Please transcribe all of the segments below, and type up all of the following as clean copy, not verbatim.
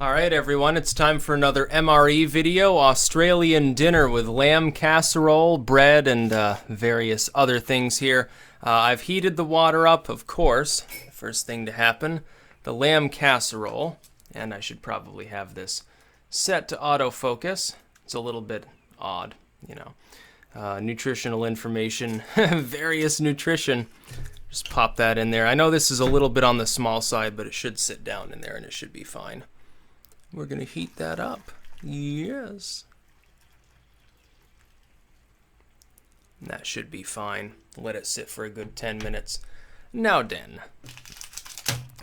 Alright everyone, it's time for another MRE video, Australian dinner with lamb casserole, bread, and various other things here. I've heated the water up, of course. First thing to happen, the lamb casserole, and I should probably have this set to autofocus. It's a little bit odd, you know. Nutritional information, various nutrition. Just pop that in there. I know this is a little bit on the small side, but it should sit down in there and it should be fine. We're going to heat that up. Yes. And that should be fine. Let it sit for a good 10 minutes. Now then,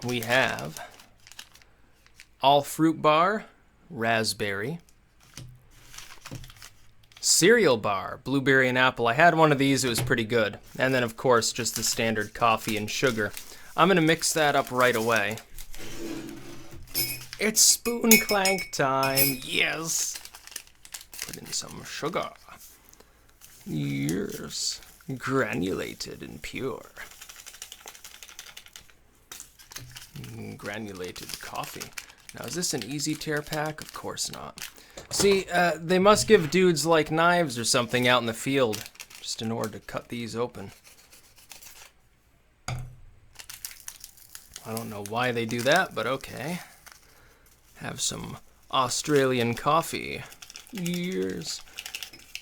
we have all fruit bar, raspberry, cereal bar, blueberry and apple. I had one of these, it was pretty good. And then of course, just the standard coffee and sugar. I'm going to mix that up right away. It's spoon clank time, yes! Put in some sugar. Yes, granulated and pure. Granulated coffee. Now is this an easy tear pack? Of course not. See, they must give dudes like knives or something out in the field, just in order to cut these open. I don't know why they do that, but okay. Have some Australian coffee. Years.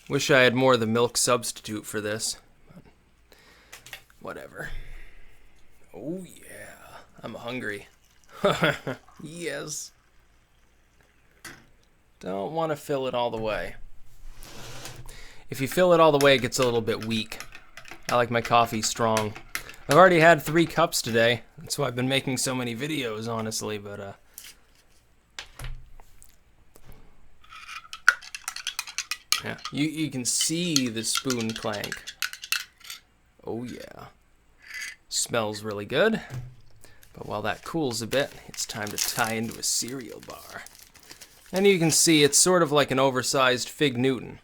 Wish I had more of the milk substitute for this. But whatever. Oh yeah, I'm hungry. Yes. Don't want to fill it all the way. If you fill it all the way, it gets a little bit weak. I like my coffee strong. I've already had 3 cups today. That's why I've been making so many videos, honestly, but yeah, you can see the spoon clank. Oh yeah. Smells really good. But while that cools a bit, it's time to tie into a cereal bar. And you can see it's sort of like an oversized Fig Newton.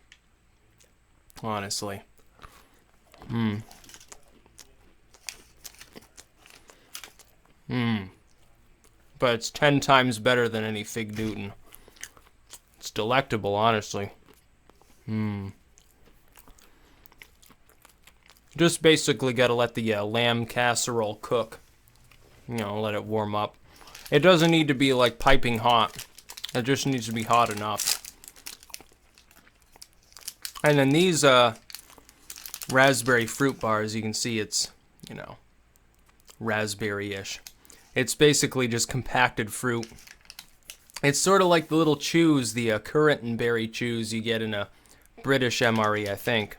Honestly. But it's 10 times better than any Fig Newton. It's delectable, honestly. Just basically gotta let the lamb casserole cook. You know, let it warm up. It doesn't need to be like piping hot. It just needs to be hot enough. And then these raspberry fruit bars, you can see it's, you know, raspberry-ish. It's basically just compacted fruit. It's sort of like the little chews, the currant and berry chews you get in a British MRE, I think.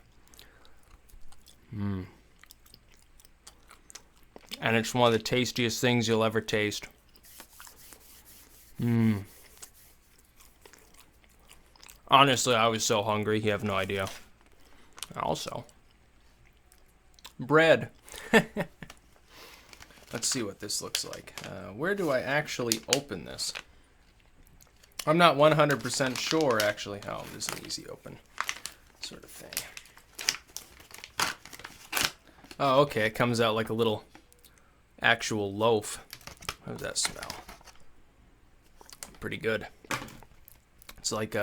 And it's one of the tastiest things you'll ever taste. Honestly, I was so hungry, you have no idea. Also, bread. Let's see what this looks like. Where do I actually open this? I'm not 100% sure, actually. Oh, this is an easy open sort of thing. Oh, okay, it comes out like a little actual loaf. How does that smell? Pretty good. It's like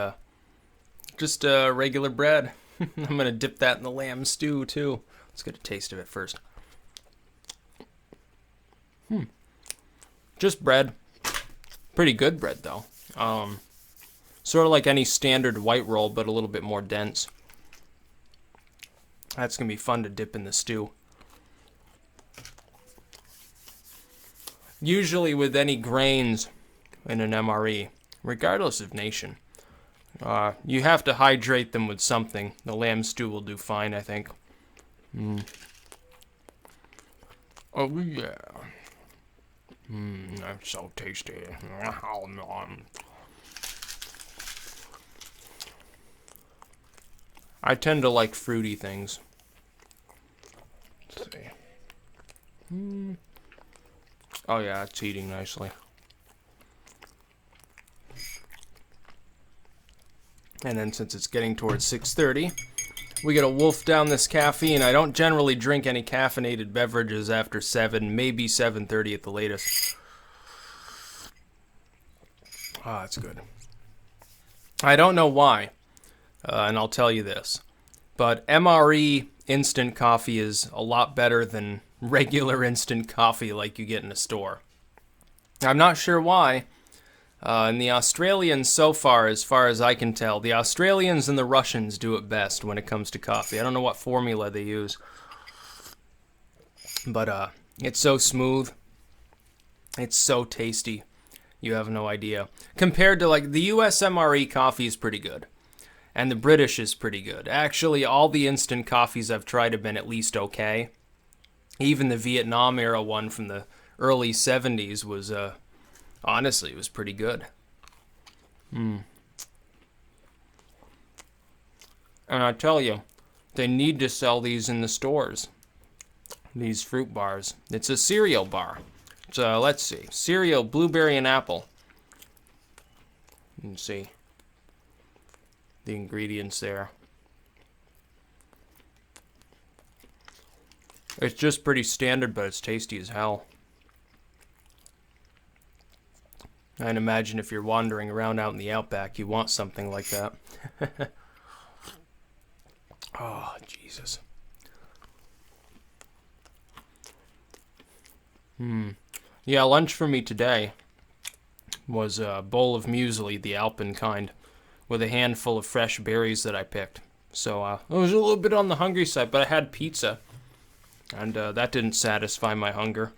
just regular bread. I'm gonna dip that in the lamb stew too. Let's get a taste of it first. Just bread. Pretty good bread though. Sort of like any standard white roll, but a little bit more dense. That's gonna be fun to dip in the stew. Usually with any grains in an MRE, regardless of nation, you have to hydrate them with something. The lamb stew will do fine, I think. Oh yeah. That's so tasty. I tend to like fruity things. Let's see. Oh yeah, it's heating nicely. And then since it's getting towards 6:30, we gotta wolf down this caffeine. I don't generally drink any caffeinated beverages after 7, maybe 7:30 at the latest. Ah, that's good. I don't know why, and I'll tell you this, but MRE instant coffee is a lot better than regular instant coffee like you get in a store. I'm not sure why. And the Australians, so far as I can tell, the Australians and the Russians do it best when it comes to coffee. I don't know what formula they use, but it's so smooth. It's so tasty. You have no idea. Compared to, like, the US MRE coffee is pretty good. And the British is pretty good. Actually, all the instant coffees I've tried have been at least okay. Even the Vietnam era one from the early 70s was, honestly, it was pretty good. And I tell you, they need to sell these in the stores. These fruit bars. It's a cereal bar. So let's see. Cereal, blueberry, and apple. You can see the ingredients there. It's just pretty standard, but it's tasty as hell. I'd imagine if you're wandering around out in the outback, you want something like that. Oh, Jesus. Yeah, lunch for me today was a bowl of muesli, the Alpen kind, with a handful of fresh berries that I picked. So it was a little bit on the hungry side, but I had pizza, and that didn't satisfy my hunger.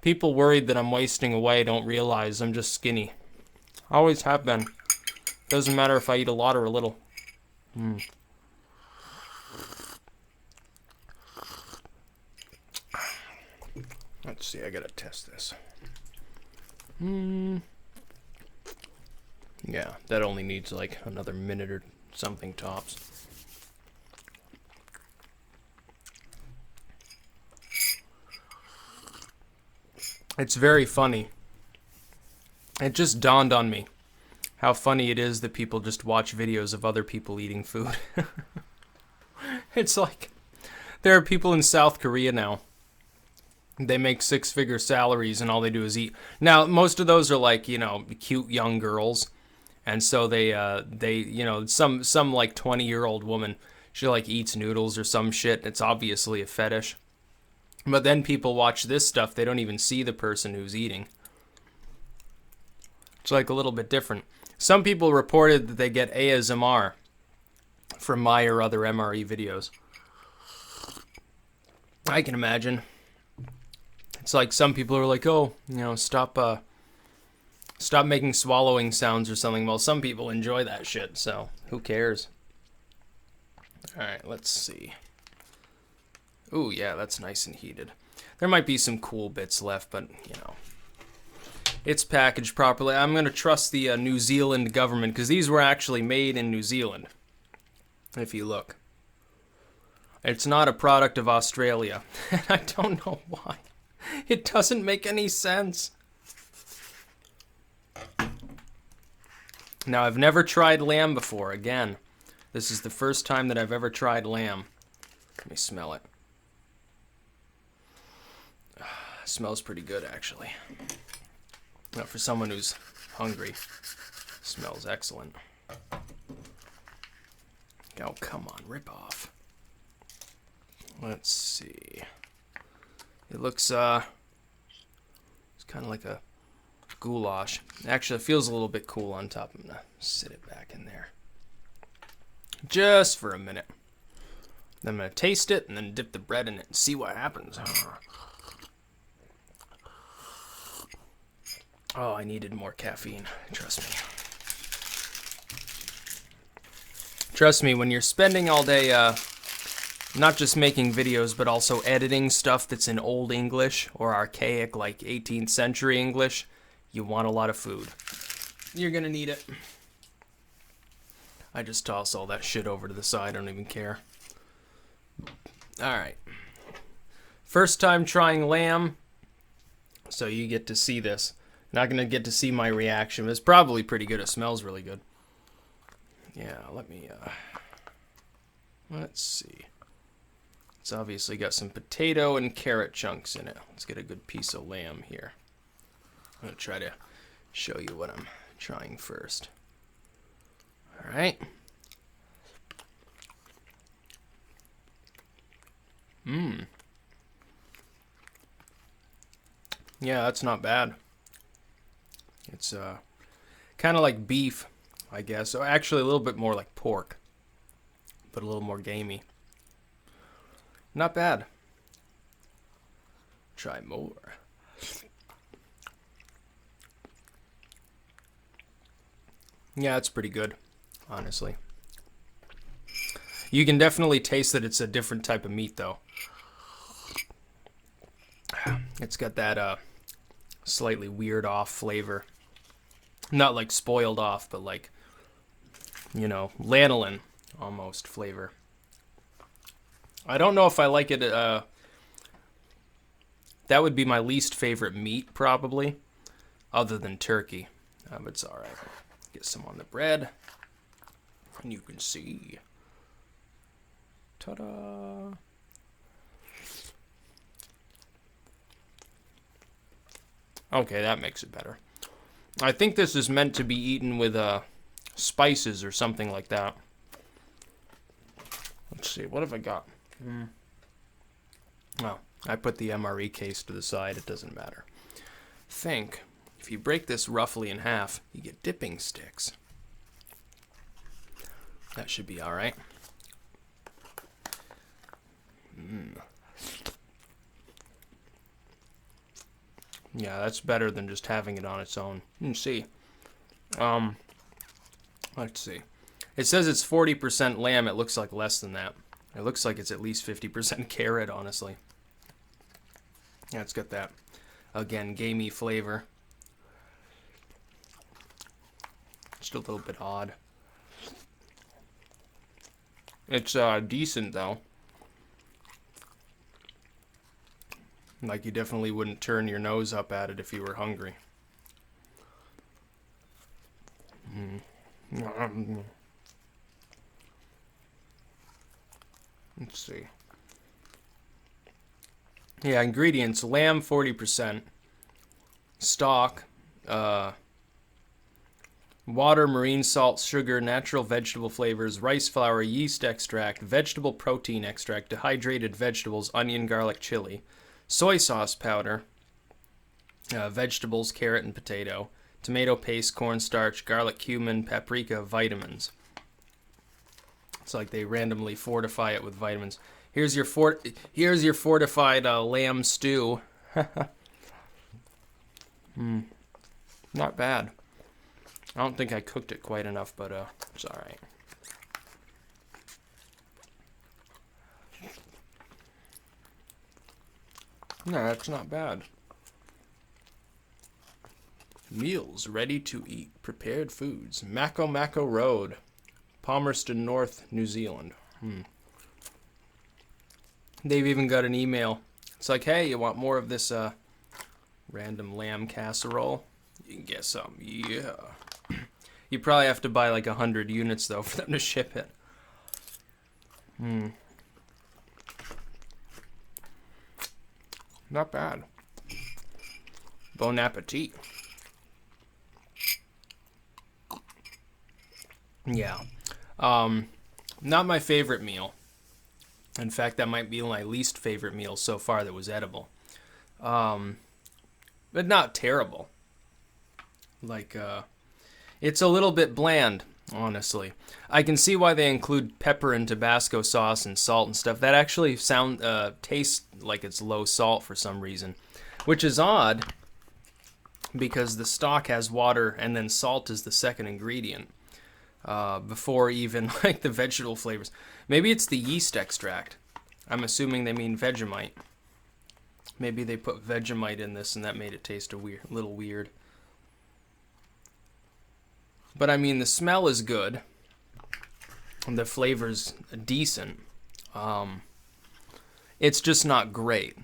People worried that I'm wasting away don't realize I'm just skinny. Always have been. Doesn't matter if I eat a lot or a little. Let's see, I gotta test this. Yeah, that only needs like another minute or something tops. It's very funny. It just dawned on me how funny it is that people just watch videos of other people eating food. It's like, there are people in South Korea now. They make six-figure salaries and all they do is eat. Now, most of those are like, you know, cute young girls. And so they you know, some like 20-year-old woman, she like eats noodles or some shit. It's obviously a fetish. But then people watch this stuff, they don't even see the person who's eating. It's like a little bit different. Some people reported that they get ASMR from my or other MRE videos. I can imagine. It's like some people are like, oh, you know, stop making swallowing sounds or something. Well, some people enjoy that shit, so who cares? Alright, let's see. Ooh, yeah, that's nice and heated. There might be some cool bits left, but, you know, it's packaged properly. I'm going to trust the New Zealand government, because these were actually made in New Zealand, if you look. It's not a product of Australia. I don't know why. It doesn't make any sense. Now, I've never tried lamb before. Again, this is the first time that I've ever tried lamb. Let me smell it. Smells pretty good, actually. Now, for someone who's hungry, smells excellent. Oh, come on, rip off. Let's see. It looks, it's kind of like a goulash. Actually, it feels a little bit cool on top. I'm gonna sit it back in there. Just for a minute. Then I'm gonna taste it and then dip the bread in it and see what happens. Oh, I needed more caffeine. Trust me. Trust me, when you're spending all day, not just making videos, but also editing stuff that's in Old English or archaic, like 18th century English, you want a lot of food. You're gonna need it. I just toss all that shit over to the side. I don't even care. Alright. First time trying lamb, so you get to see this. Not gonna get to see my reaction. It's probably pretty good. It smells really good. Yeah, let me, let's see. It's obviously got some potato and carrot chunks in it. Let's get a good piece of lamb here. I'm going to try to show you what I'm trying first. All right. Yeah, that's not bad. It's kind of like beef, I guess. So actually a little bit more like pork, but a little more gamey. Not bad. Try more. Yeah, it's pretty good, honestly. You can definitely taste that it's a different type of meat, though. It's got that slightly weird off flavor. Not like spoiled off, but like, you know, lanolin almost flavor. I don't know if I like it. That would be my least favorite meat, probably, other than turkey. But it's all right. Get some on the bread, and you can see. Ta-da! Okay, that makes it better. I think this is meant to be eaten with spices or something like that. Let's see, what have I got? Oh, I put the MRE case to the side. It doesn't matter. Think, if you break this roughly in half, you get dipping sticks. That should be all right. Yeah, that's better than just having it on its own. You can see. Let's see. It says it's 40% lamb. It looks like less than that. It looks like it's at least 50% carrot, honestly. Yeah, it's got that, again, gamey flavor. Just a little bit odd. It's decent, though. Like, you definitely wouldn't turn your nose up at it if you were hungry. Let's see. Yeah, ingredients. Lamb, 40%. Stock. Water, marine salt, sugar, natural vegetable flavors, rice flour, yeast extract, vegetable protein extract, dehydrated vegetables, onion, garlic, chili. Soy sauce powder, vegetables, carrot and potato, tomato paste, cornstarch, garlic, cumin, paprika, vitamins. It's like they randomly fortify it with vitamins. Here's your fortified lamb stew. Not bad. I don't think I cooked it quite enough, but it's all right. No, that's not bad. Meals ready to eat. Prepared foods. Mako Mako Road. Palmerston North, New Zealand. They've even got an email. It's like, hey, you want more of this random lamb casserole? You can get some. Yeah. You probably have to buy like 100 units, though, for them to ship it. Not bad. Bon appetit. Yeah. Not my favorite meal. In fact, that might be my least favorite meal so far that was edible. But not terrible. Like, it's a little bit bland, honestly. I can see why they include pepper and Tabasco sauce and salt and stuff. That actually tastes like it's low salt for some reason, which is odd because the stock has water and then salt is the second ingredient before even like the vegetable flavors. Maybe it's the yeast extract. I'm assuming they mean Vegemite. Maybe they put Vegemite in this and that made it taste a little weird. But I mean, the smell is good. And the flavor's decent. It's just not great.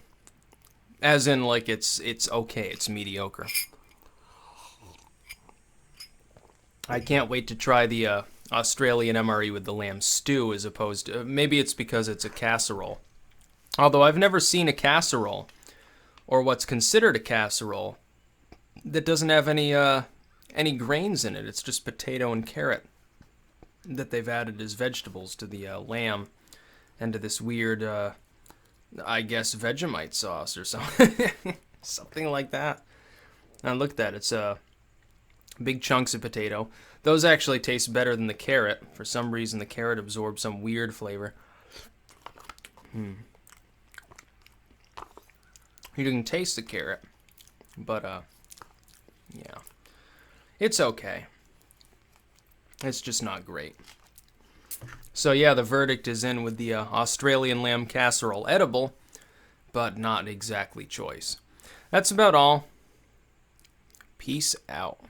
As in, like, it's okay. It's mediocre. I can't wait to try the Australian MRE with the lamb stew as opposed to... Maybe it's because it's a casserole. Although I've never seen a casserole, or what's considered a casserole, that doesn't have any grains in it. It's just potato and carrot that they've added as vegetables to the lamb and to this weird, I guess, Vegemite sauce or something. Something like that. Now look at that. It's big chunks of potato. Those actually taste better than the carrot. For some reason, the carrot absorbs some weird flavor. You can taste the carrot, but yeah, it's okay. It's just not great. So yeah, the verdict is in with the Australian lamb casserole. Edible, but not exactly choice. That's about all. Peace out.